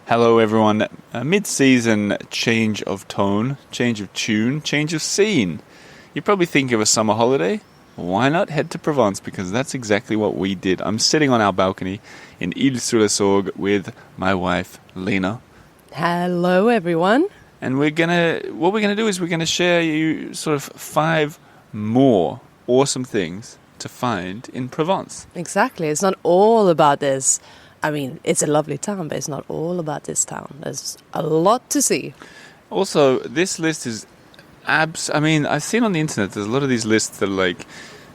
Hello everyone, a mid-season change of tone, change of tune, change of scene. You probably think of a summer holiday. Why not head to Provence? Because that's exactly what we did. I'm sitting on our balcony in Ile-sur-le-Sorgue with my wife, Lena. Hello everyone. And we're gonna do is we're gonna share you sort of 5 more awesome things to find in Provence. Exactly, it's not all about this. I mean, it's a lovely town, but it's not all about this town. There's a lot to see. Also, this list is I've seen on the internet, there's a lot of these lists that are like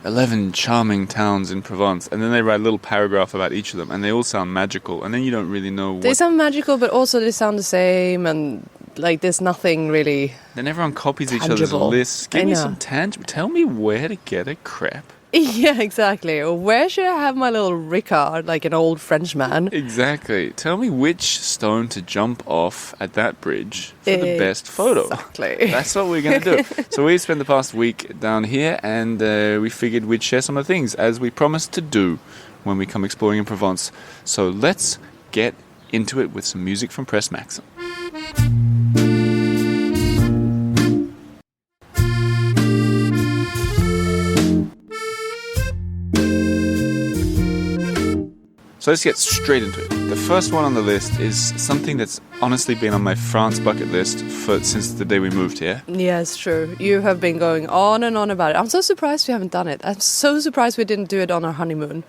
11 charming towns in Provence, and then they write a little paragraph about each of them, and they all sound magical, and then you don't really know They sound magical, but also they sound the same, and like there's nothing really Then everyone copies tangible. each other's lists. Give I me know. some tangible. Tell me where to get a crepe. Yeah, exactly. Where should I have my little Ricard, like an old French man? Exactly. Tell me which stone to jump off at that bridge for the best photo. Exactly. That's what we're going to do. So we spent the past week down here, and we figured we'd share some of the things, as we promised to do when we come exploring in Provence. So let's get into it with some music from Pres Maxson. So let's get straight into it. The first one on the list is something that's honestly been on my France bucket list since the day we moved here. Yeah, it's true. You have been going on and on about it. I'm so surprised we haven't done it. I'm so surprised we didn't do it on our honeymoon.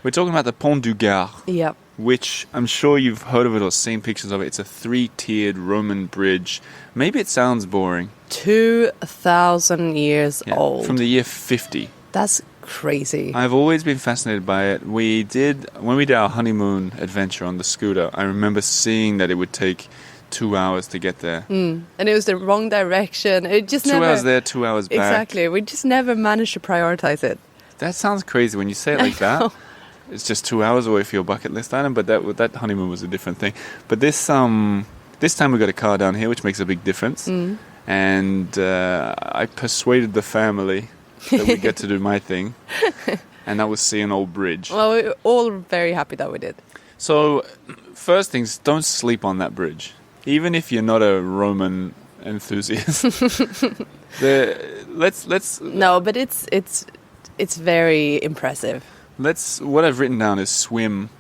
We're talking about the Pont du Gard, Yeah. which I'm sure you've heard of it or seen pictures of it. It's a 3-tiered Roman bridge. Maybe it sounds boring. 2,000 years old. From the year 50. That's crazy. I've always been fascinated by it. When we did our honeymoon adventure on the scooter, I remember seeing that it would take 2 hours to get there. And it was the wrong direction. It just 2 hours there, 2 hours back. Exactly. We just never managed to prioritize it. That sounds crazy when you say it like that. It's just 2 hours away for your bucket list item, but that honeymoon was a different thing. But this time we got a car down here, which makes a big difference. And I persuaded the family that we get to do my thing, and that was see an old bridge. Well, we were all very happy that we did. So, first things, don't sleep on that bridge, even if you're not a Roman enthusiast. No, but it's very impressive. What I've written down is swim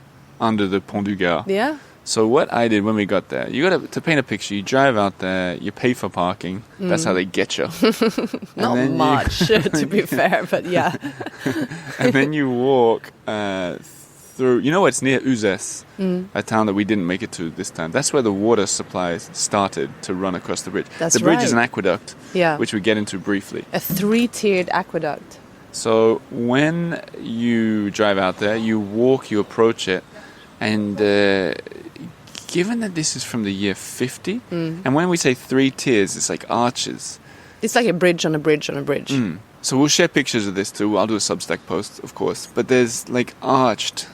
under the Pont du Gard. Yeah. So what I did when we got there, you got to paint a picture. You drive out there, you pay for parking. That's how they get you. Not much, to be fair, but yeah. And then you walk through. You know, it's near Uzès, a town that we didn't make it to this time. That's where the water supply started to run across the bridge. That's the bridge right. is an aqueduct, Yeah. which we get into briefly. A 3-tiered aqueduct. So when you drive out there, you walk, you approach it, and given that this is from the year 50, and when we say 3 tiers, it's like arches. It's like a bridge on a bridge on a bridge. So we'll share pictures of this too. I'll do a Substack post, of course. But there's like arched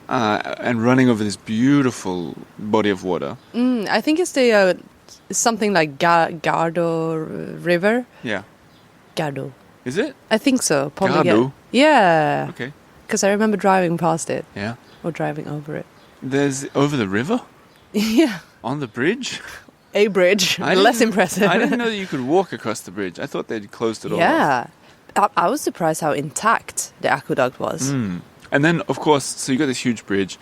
and running over this beautiful body of water. I think it's the something like Gardo River. Yeah. Gardo. Is it? I think so. Pont du Gard. Gardo? Yeah. Okay. Because I remember driving past it. Yeah. Or driving over it. There's over the river? Yeah. On the bridge? A bridge. Less impressive. I didn't know that you could walk across the bridge. I thought they'd closed it all off. Yeah. I was surprised how intact the aqueduct was. And then, of course, so you got this huge bridge.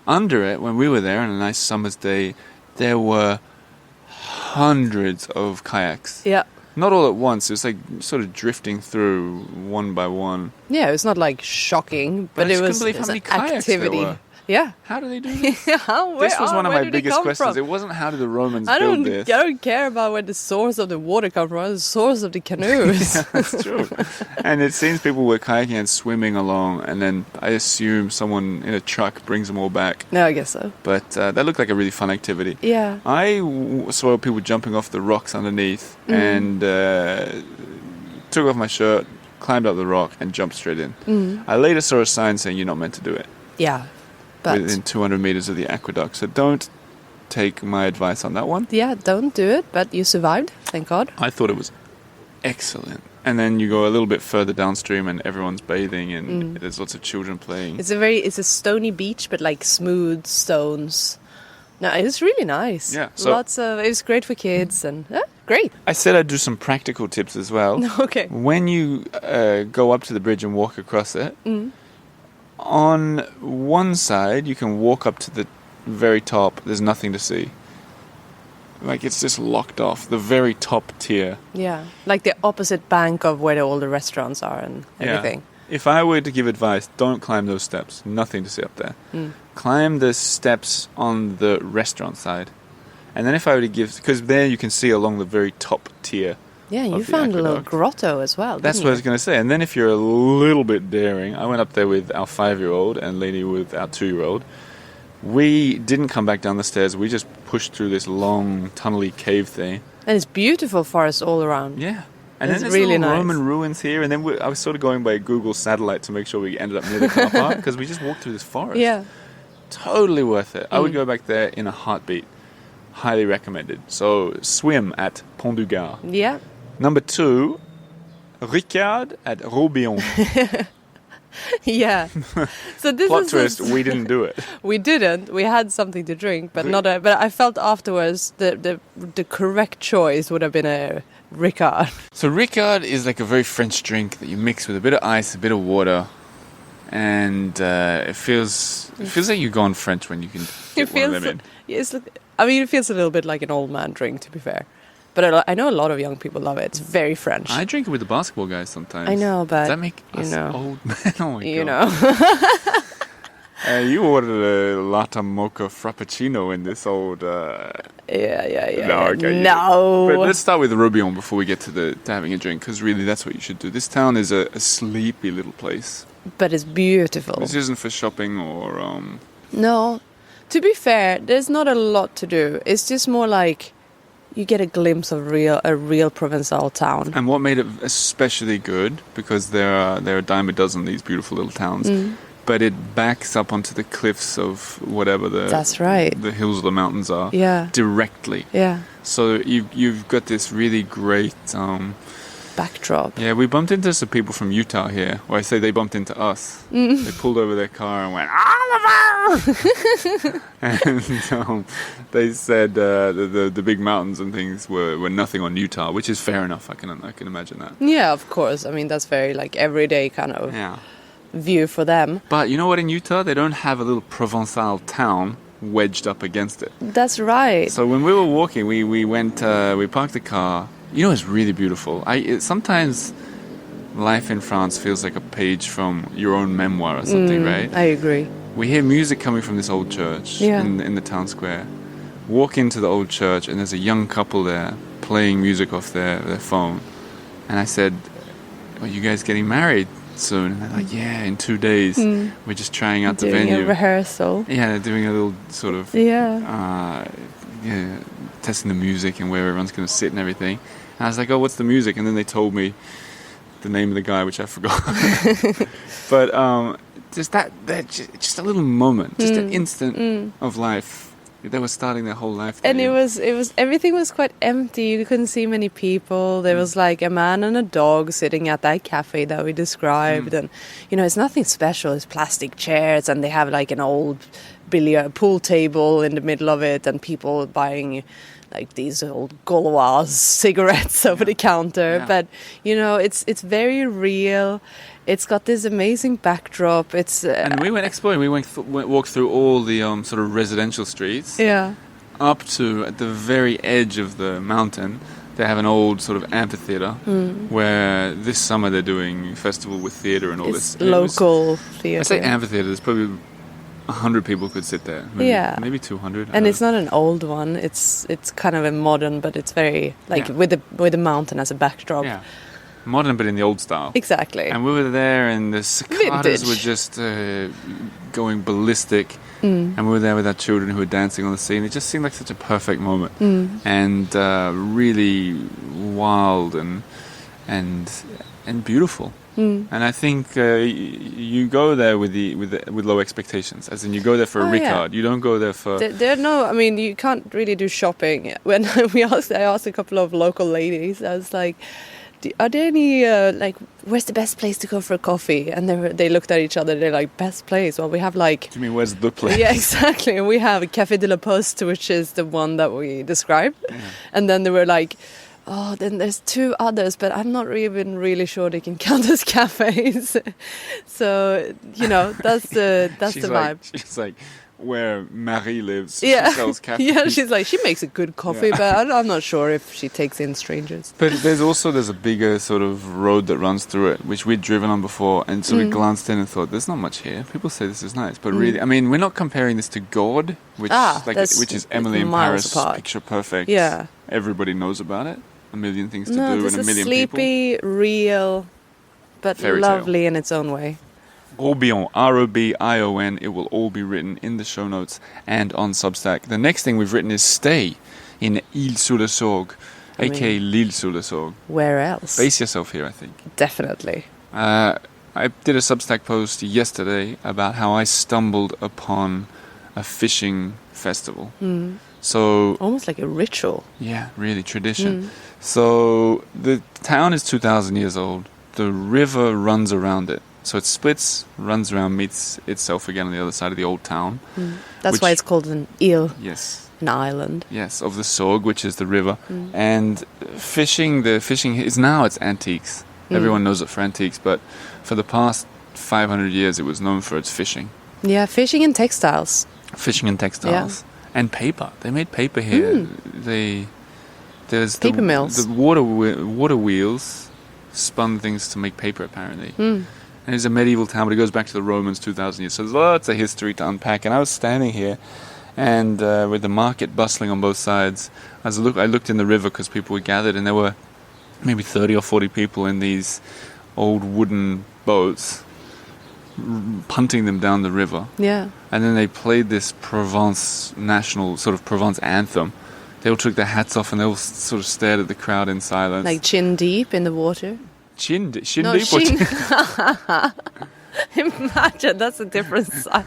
Under it, when we were there on a nice summer's day, there were hundreds of kayaks. Yeah. Not all at once. It was like sort of drifting through one by one. Yeah, it was not like shocking, but I it just was, couldn't believe how many kayaks activity. there were. Yeah. How do they do this? Where This was one of my do they biggest come questions. from? It wasn't how did the Romans I build this. don't care about where the source of the water comes from. The source of the canoes. Yeah, that's true. And it seems people were kayaking and swimming along, and then I assume someone in a truck brings them all back. No, I guess so. But that looked like a really fun activity. Yeah. I saw people jumping off the rocks underneath and took off my shirt, climbed up the rock, and jumped straight in. I later saw a sign saying you're not meant to do it. Yeah. But Within 200 meters of the aqueduct. So don't take my advice on that one. yeah, don't do it. But you survived, thank God. I thought it was excellent. And then you go a little bit further downstream and everyone's bathing and there's lots of children playing. It's a stony beach, but like smooth stones. No, it was really nice. Yeah, so- It was great for kids and great. I said I'd do some practical tips as well. Okay. When you go up to the bridge and walk across it, on one side you can walk up to the very top. There's nothing to see. Like it's just locked off. The very top tier. Yeah, like the opposite bank of where all the restaurants are and everything. If I were to give advice, don't climb those steps. Nothing to see up there. Climb the steps on the restaurant side. And then if I were to give... Because there you can see along the very top tier. Yeah, you of the found a little aqueduct. grotto as well. That's didn't what I you? was going to say. And then if you're a little bit daring, I went up there with our 5-year-old and Lady with our 2-year-old. We didn't come back down the stairs. We just pushed through this long, tunnely cave thing. And it's beautiful forest all around. Yeah. And It's then there's really little nice. Roman ruins here. And then I was sort of going by Google Satellite to make sure we ended up near the car park because we just walked through this forest. Yeah. Totally worth it. I would go back there in a heartbeat. Highly recommended. So swim at Pont du Gard. Yeah. Number 2, Ricard at Robion. Yeah. So this Plot is twist, we didn't do it. We didn't. We had something to drink, but but I felt afterwards the correct choice would have been a Ricard. So Ricard is like a very French drink that you mix with a bit of ice, a bit of water, and it feels like you've gone French when you can get one of them in. Yes. I mean, it feels a little bit like an old man drink, to be fair. But I know a lot of young people love it. It's very French. I drink it with the basketball guys sometimes. I know, but does that make us know. old men? Oh my You god! know. You ordered a latte mocha frappuccino in this old. Yeah. No, okay. No. But let's start with Robion before we get to having a drink, because really that's what you should do. This town is a sleepy little place. But it's beautiful. This isn't for shopping or. No. To be fair, there's not a lot to do. It's just more like you get a glimpse of a real Provençal town. And what made it especially good, because there are a dime a dozen these beautiful little towns, but it backs up onto the cliffs of whatever That's right. the hills or the mountains are. Yeah. Directly. Yeah. So you've got this really great. Backdrop. Yeah, we bumped into some people from Utah here. Or I say they bumped into us. They pulled over their car and went, Oliver! And they said the big mountains and things were nothing on Utah, which is fair enough. I can imagine that. Yeah, of course. I mean, that's very like everyday kind of view for them. But you know what? In Utah, they don't have a little Provençal town wedged up against it. That's right. So when we were walking, we went, we parked the car. You know, it's really beautiful. Sometimes life in France feels like a page from your own memoir or something, right? I agree. We hear music coming from this old church in the town square. Walk into the old church and there's a young couple there playing music off their phone. And I said, are you guys getting married soon? And they're like, yeah, in 2 days. We're just trying out the venue. Doing a rehearsal. Yeah, they're doing a little sort of... testing the music and where everyone's going to sit and everything. And I was like, oh, what's the music? And then they told me the name of the guy, which I forgot. But just just a little moment, just an instant of life. They were starting their whole life. And it was everything was quite empty. You couldn't see many people. There was like a man and a dog sitting at that cafe that we described, and it's nothing special. It's plastic chairs, and they have like an old billiard pool table in the middle of it, and people buying like these old Gauloise cigarettes over the counter. Yeah. But it's very real. It's got this amazing backdrop. It's and we went exploring. We walked through all the sort of residential streets. Yeah. Up to at the very edge of the mountain, they have an old sort of amphitheater where this summer they're doing a festival with theatre and all it's this. Local theatre. I say amphitheater. There's probably 100 people could sit there. Maybe 200. And it's not an old one. It's kind of a modern, but it's very with the mountain as a backdrop. Yeah. Modern, but in the old style. Exactly. And we were there, and the cicadas Vintage. were just going ballistic. And we were there with our children who were dancing on the scene. It just seemed like such a perfect moment, and really wild and beautiful. And I think you go there with low expectations, as in you go there for a Ricard. You don't go there for. You can't really do shopping. When I asked a couple of local ladies, I was like, are there any like where's the best place to go for a coffee? And they looked at each other. They're like, best place? Well, we have like. Do you mean where's the place? Yeah, exactly. And we have Café de la Poste, which is the one that we described. Yeah. And then they were like, oh, then there's 2 others, but I'm not even really sure they can count as cafes. So that's the vibe. She's like. Where Marie lives, yeah. She sells cafes. Yeah, she's like, she makes a good coffee, but I'm not sure if she takes in strangers. But there's a bigger sort of road that runs through it, which we'd driven on before, and so we glanced in and thought, there's not much here. People say this is nice, but really, I mean, we're not comparing this to Gard, which is Emily in Paris, apart. picture perfect. Yeah. Everybody knows about it. A million things to do and a million sleepy, people. real, but Fairy lovely tale. in its own way. Robion, Robion. It will all be written in the show notes and on Substack. The next thing we've written is stay in Île-sur-le-Sorgue, aka l'Île-sur-le-Sorgue. Where else? Base yourself here, I think. Definitely. I did a Substack post yesterday about how I stumbled upon a fishing festival. So almost like a ritual. Yeah, really tradition. So the town is 2,000 years old. The river runs around it. So it splits, runs around, meets itself again on the other side of the old town. That's why it's called an île. Yes. An island. Yes, of the Sorgue, which is the river. And the fishing is now it's antiques. Everyone knows it for antiques, but for the past 500 years it was known for its fishing. Yeah, fishing and textiles. Fishing and textiles. Yeah. And paper. They made paper here. There's paper mills. The water wheels spun things to make paper, apparently. And it's a medieval town, but it goes back to the Romans 2,000 years. So there's lots of history to unpack. And I was standing here, and with the market bustling on both sides, I looked in the river because people were gathered, and there were maybe 30 or 40 people in these old wooden boats, punting them down the river. Yeah. And then they played this Provence anthem. They all took their hats off, and they all sort of stared at the crowd in silence. Like chin deep in the water? Shin deep? Imagine, that's a different sight.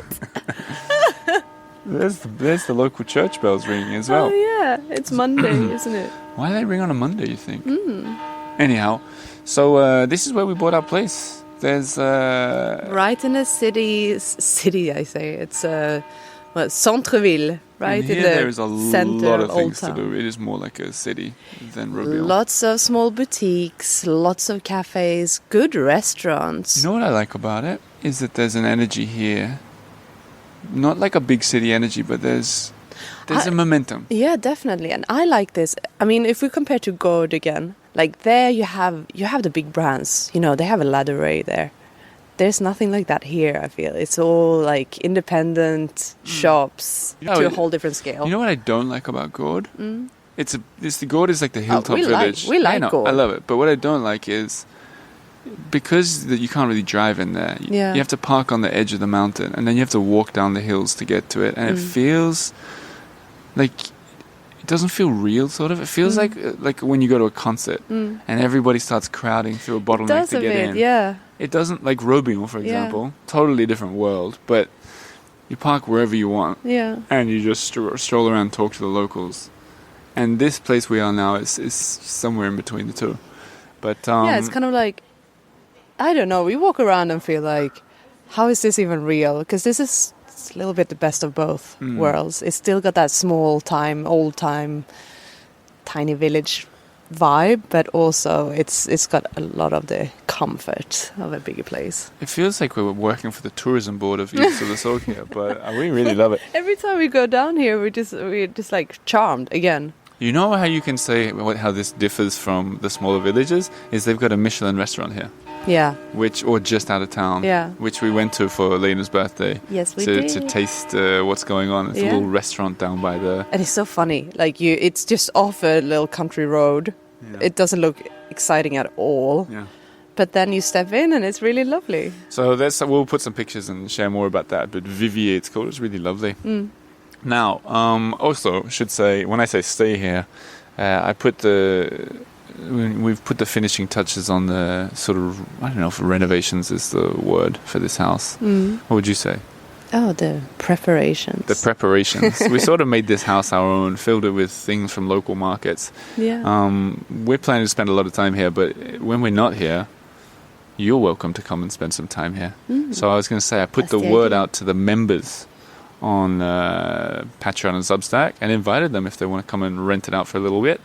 There's the local church bells ringing as well. Oh yeah, it's Monday, isn't it? Why do they ring on a Monday, you think? Anyhow, so this is where we bought our place. There's right in the city I say. It's centre-ville, right in the there is a center lot of Old things Town. to do. It is more like a city than Robion. Lots of small boutiques, lots of cafes, good restaurants. You know what I like about it? Is that there's an energy here. Not like a big city energy, but there's a momentum. Yeah, definitely. And I like this. I mean, if we compare to Gard again, like there you have the big brands. They have a ladder there. There's nothing like that here, I feel. It's all like independent shops to a whole different scale. You know what I don't like about Gard? The Gard is like the hilltop village. We like Gard. I love it. But what I don't like is because you can't really drive in there. You have to park on the edge of the mountain, and then you have to walk down the hills to get to it. And it feels like it doesn't feel real, sort of. It feels like when you go to a concert and everybody starts crowding through a bottleneck to get in. Yeah. It doesn't, like Robion, for example, totally different world, but you park wherever you want. Yeah. And you just stroll around and talk to the locals. And this place we are now is somewhere in between the two. But it's kind of like, I don't know, we walk around and feel like, how is this even real? Because this is a little bit the best of both worlds. It's still got that small-time, old-time, tiny village vibe, but also it's got a lot of the comfort of a bigger place. It feels like we were working for the tourism board of Île-sur-le-Sorgue here, but we really love it. Every time we go down here, we're just like charmed again. You know how you can say how this differs from the smaller villages? Is they've got a Michelin restaurant here. Yeah. Or just out of town. Yeah. Which we went to for Lena's birthday. Yes, we did. To taste what's going on. It's a little restaurant down by the... And it's so funny. Like it's just off a little country road. Yeah. It doesn't look exciting at all. Yeah. But then you step in and it's really lovely. So we'll put some pictures and share more about that. But Vivier, it's called. It's really lovely. Now, also should say, when I say stay here, we've put the finishing touches on the sort of, I don't know if renovations is the word for this house. What would you say? Oh, the preparations. The preparations. We sort of made this house our own, filled it with things from local markets. Yeah. We're planning to spend a lot of time here, but when we're not here, you're welcome to come and spend some time here. So I was going to say, I put the word out to the members on Patreon and Substack and invited them if they want to come and rent it out for a little bit.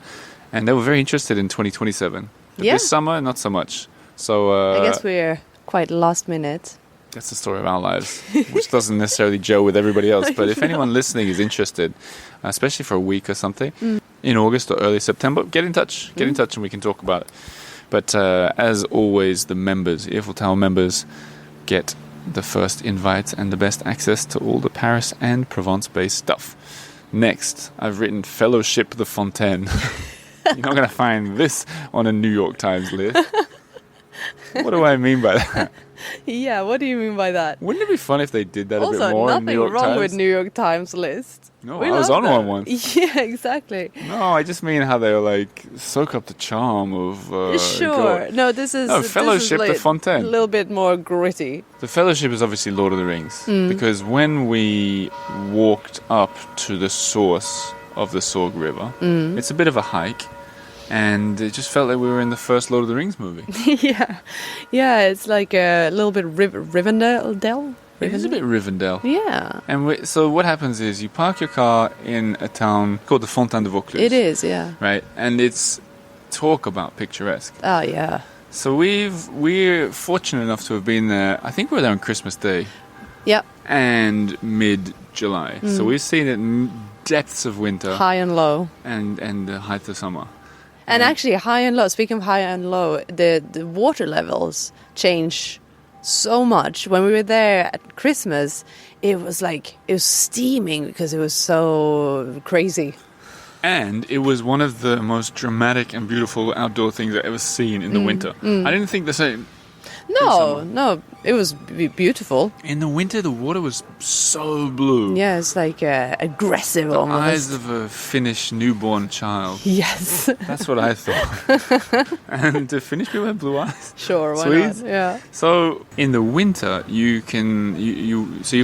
And they were very interested in 2027. But this summer, not so much. So I guess we're quite last minute. That's the story of our lives, which doesn't necessarily gel with everybody else. But if anyone listening is interested, especially for a week or something, in August or early September, get in touch. Get in touch and we can talk about it. But as always, the members, Earful Tower members, get the first invite and the best access to all the Paris and Provence-based stuff. Next, I've written Fellowship the Fontaine. You're not going to find this on a New York Times list. What do I mean by that? Yeah, what do you mean by that? Wouldn't it be fun if they did that also, a bit more in New York nothing wrong Times? with New York Times list. No, I was on one once. Yeah, exactly. No, I just mean how they like soak up the charm of. Sure. No, this is Fellowship this is the Fontaine. A little bit more gritty. The Fellowship is obviously Lord of the Rings because when we walked up to the source of the Sorgue River, it's a bit of a hike. And it just felt like we were in the first Lord of the Rings movie. Yeah, it's like a little bit Rivendell. It is a bit Rivendell. Yeah. And so what happens is you park your car in a town called the Fontaine de Vaucluse. It is, yeah. Right, and it's talk about picturesque. Oh, yeah. So we're fortunate enough to have been there. I think we were there on Christmas Day. Yep. And mid-July. So we've seen it in depths of winter. High and low. And the height of summer. And actually, high and low, speaking of high and low, the water levels change so much. When we were there at Christmas, it was steaming because it was so crazy. And it was one of the most dramatic and beautiful outdoor things I've ever seen in the winter. I didn't think the same. No, it was beautiful. In the winter, the water was so blue. Yeah, it's like aggressive almost. Eyes of a Finnish newborn child. Yes. That's what I thought. And do Finnish people have blue eyes? Sure, why Swedes? not? Yeah. So in the winter, you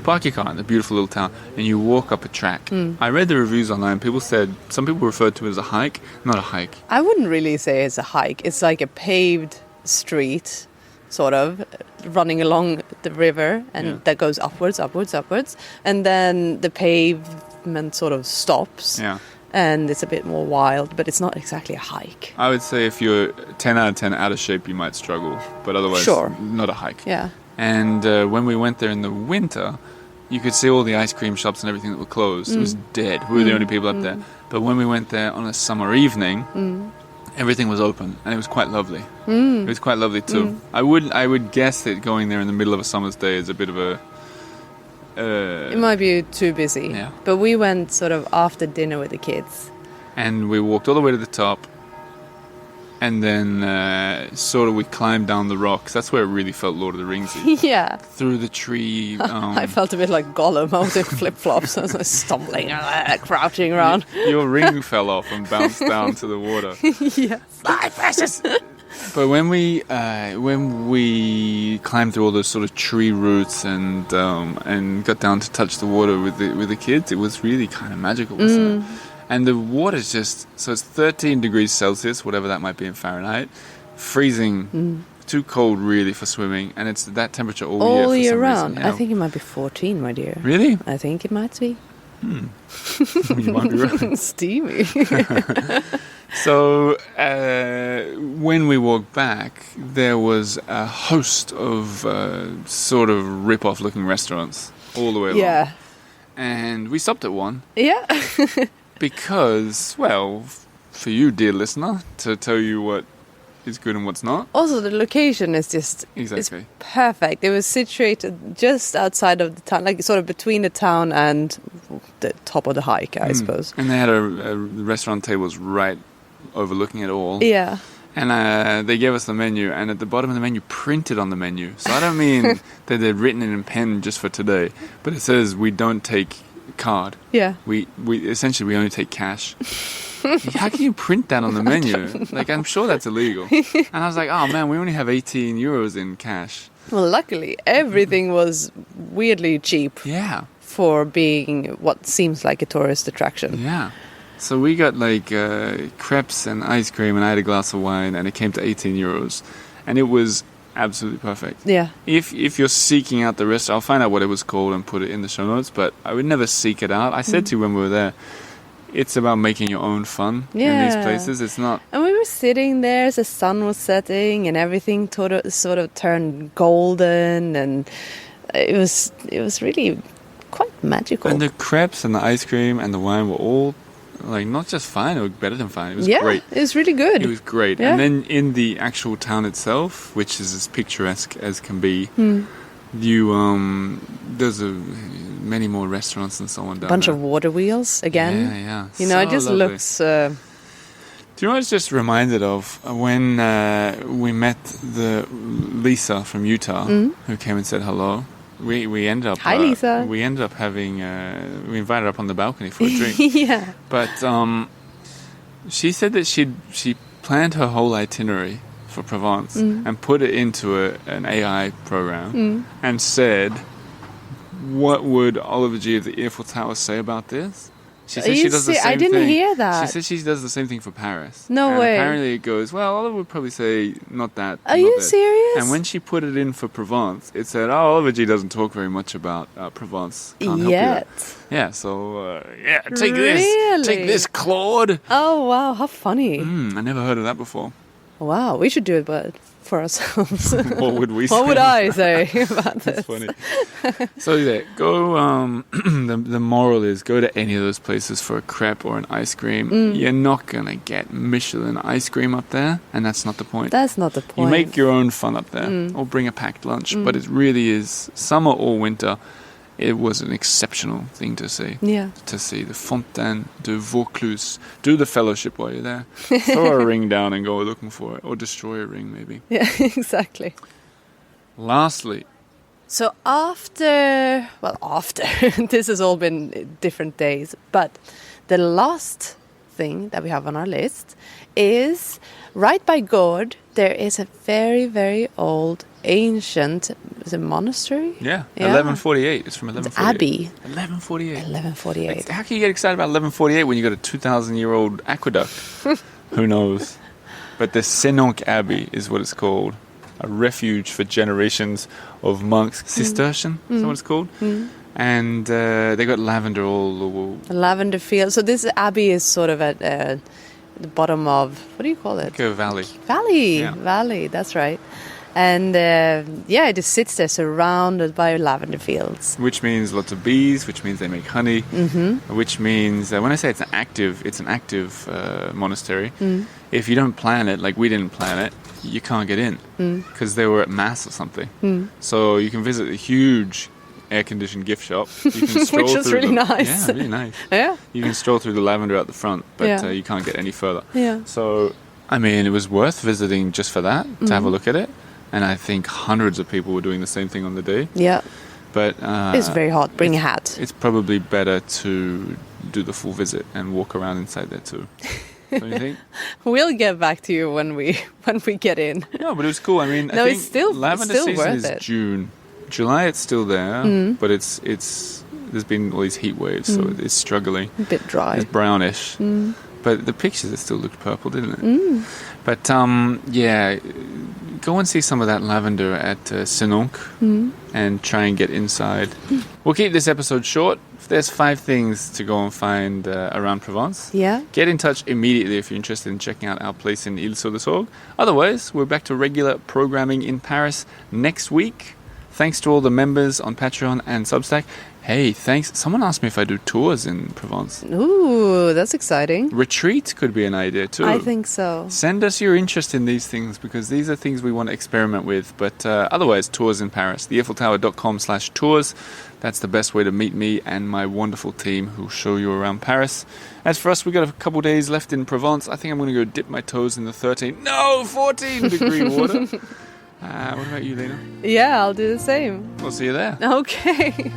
park your car in a beautiful little town and you walk up a track. I read the reviews online. People said some people referred to it as a hike, not a hike. I wouldn't really say it's a hike. It's like a paved street, sort of, running along the river, and that goes upwards, and then the pavement sort of stops. Yeah. And it's a bit more wild, but it's not exactly a hike. I would say if you're 10 out of 10 out of shape, you might struggle, but otherwise, not a hike. Yeah. And when we went there in the winter, you could see all the ice cream shops and everything that were closed. It was dead. We were the only people up there. But when we went there on a summer evening, everything was open, and it was quite lovely. It was quite lovely too. I would guess that going there in the middle of a summer's day is a bit of a. It might be too busy. Yeah. But we went sort of after dinner with the kids. And we walked all the way to the top, and then sort of we climbed down the rocks. That's where it really felt Lord of the Ringsy. Yeah. Through the tree. I felt a bit like Gollum. I was in flip-flops. I was like stumbling, crouching around. Your ring fell off and bounced down to the water. Yes. My precious. But when we climbed through all those sort of tree roots and got down to touch the water with the kids, it was really kind of magical, wasn't it? And the water's just so it's 13 degrees Celsius, whatever that might be in Fahrenheit, freezing, too cold really for swimming, and it's that temperature all year for some round. reason. Yeah. I think it might be 14, my dear. Really? I think it might be. You might be right. Steamy. So when we walked back, there was a host of sort of rip-off looking restaurants all the way along. Yeah. And we stopped at one. Yeah. Because, well, for you, dear listener, to tell you what is good and what's not. Also, the location is just it's perfect. It was situated just outside of the town, like sort of between the town and the top of the hike, I suppose. And they had a restaurant tables right overlooking it all. Yeah. And they gave us the menu, and at the bottom of the menu, printed on the menu. So I don't mean that they'd written it in pen just for today, but it says we don't take card. Yeah. We essentially we only take cash. How can you print that on the menu? Like, I'm sure that's illegal. And I was like, oh man, we only have 18 euros in cash. Well, luckily, everything was weirdly cheap Yeah. for being what seems like a tourist attraction. Yeah. So we got like crepes and ice cream, and I had a glass of wine, and it came to 18 euros. And it was absolutely perfect. Yeah. If you're seeking out the restaurant, I'll find out what it was called and put it in the show notes, but I would never seek it out. I said to you when we were there, it's about making your own fun in these places. It's not... And we were sitting there as the sun was setting and everything sort of turned golden, and it was really quite magical. And the crepes and the ice cream and the wine were all like not just fine, it was better than fine. It was great. It was really good. It was great. Yeah. And then in the actual town itself, which is as picturesque as can be, you there's many more restaurants and so on down there. Bunch of water wheels again. Yeah. You know, So it just lovely. looks. Do you know what I was just reminded of? When we met the Lisa from Utah, who came and said hello. We ended up... Hi, Lisa. We ended up having... we invited her up on the balcony for a drink. Yeah. But she said that she planned her whole itinerary for Provence and put it into an AI program and said, what would Oliver G of the Earful Tower say about this? She said she does the same thing. I didn't hear that. She said she does the same thing for Paris. No and way. Apparently it goes, well, Oliver would probably say, not that. Are not you that. serious? And when she put it in for Provence, it said, oh, Oliver G doesn't talk very much about Provence. Can't help you Yet. there. Yeah, so, take Really? this. Take this, Claude. Oh, wow. How funny. I never heard of that before. Wow. We should do it, but for ourselves. What would we say? What would I say about this? That's funny. So yeah, go. The moral is go to any of those places for a crepe or an ice cream. You're not gonna get Michelin ice cream up there, and that's not the point. That's not the point. You make your own fun up there, or bring a packed lunch. But it really is summer or winter. It was an exceptional thing to see. Yeah. To see the Fontaine de Vaucluse. Do the fellowship while you're there. Throw a ring down and go looking for it, or destroy a ring maybe. Yeah, exactly. Lastly, So after, this has all been different days, but the last thing that we have on our list is right by Gard, there is a very, very old, ancient, is it monastery? yeah, Yeah. 1148. It's from 1148. Abbey. 1148. 1148. How can you get excited about 1148 when you got a 2,000-year-old aqueduct? Who knows? But the Sénanque Abbey is what it's called. A refuge for generations of monks. Cistercian is what it's called. And they got lavender all over. The lavender field. So this abbey is sort of at the bottom of, what do you call it? Like a valley. Valley. Yeah. Valley, that's right. And it just sits there surrounded by lavender fields. Which means lots of bees, which means they make honey, which means, when I say it's an active monastery, if you don't plan it, like we didn't plan it, you can't get in because they were at mass or something. So you can visit a huge air-conditioned gift shop. You can stroll Which is through really the, nice. Yeah, really nice. Yeah. You can stroll through the lavender out the front, but Yeah. you can't get any further. Yeah. So, I mean, it was worth visiting just for that, to have a look at it. And I think hundreds of people were doing the same thing on the day. Yeah. But It's very hot. Bring a hat. it's probably better to do the full visit and walk around inside there too. Don't you think? We'll get back to you when we get in. No, but it was cool. I mean, No, I think it's still lavender season worth is it. June. July, it's still there, but it's there's been all these heat waves, so it's struggling. A bit dry. It's brownish. But the pictures, it still looked purple, didn't it? But, yeah, go and see some of that lavender at Sénanque and try and get inside. We'll keep this episode short. There's 5 things to go and find around Provence. Yeah. Get in touch immediately if you're interested in checking out our place in Ile-sur-le-Sorgue. Otherwise, we're back to regular programming in Paris next week. Thanks to all the members on Patreon and Substack. Hey, thanks. Someone asked me if I do tours in Provence. Ooh, that's exciting. Retreats could be an idea too. I think so. Send us your interest in these things because these are things we want to experiment with. But otherwise, tours in Paris. theeiffeltower.com/tours. That's the best way to meet me and my wonderful team who show you around Paris. As for us, we've got a couple days left in Provence. I think I'm going to go dip my toes in the 14 degree water. What about you, Lena? Yeah, I'll do the same. We'll see you there. Okay.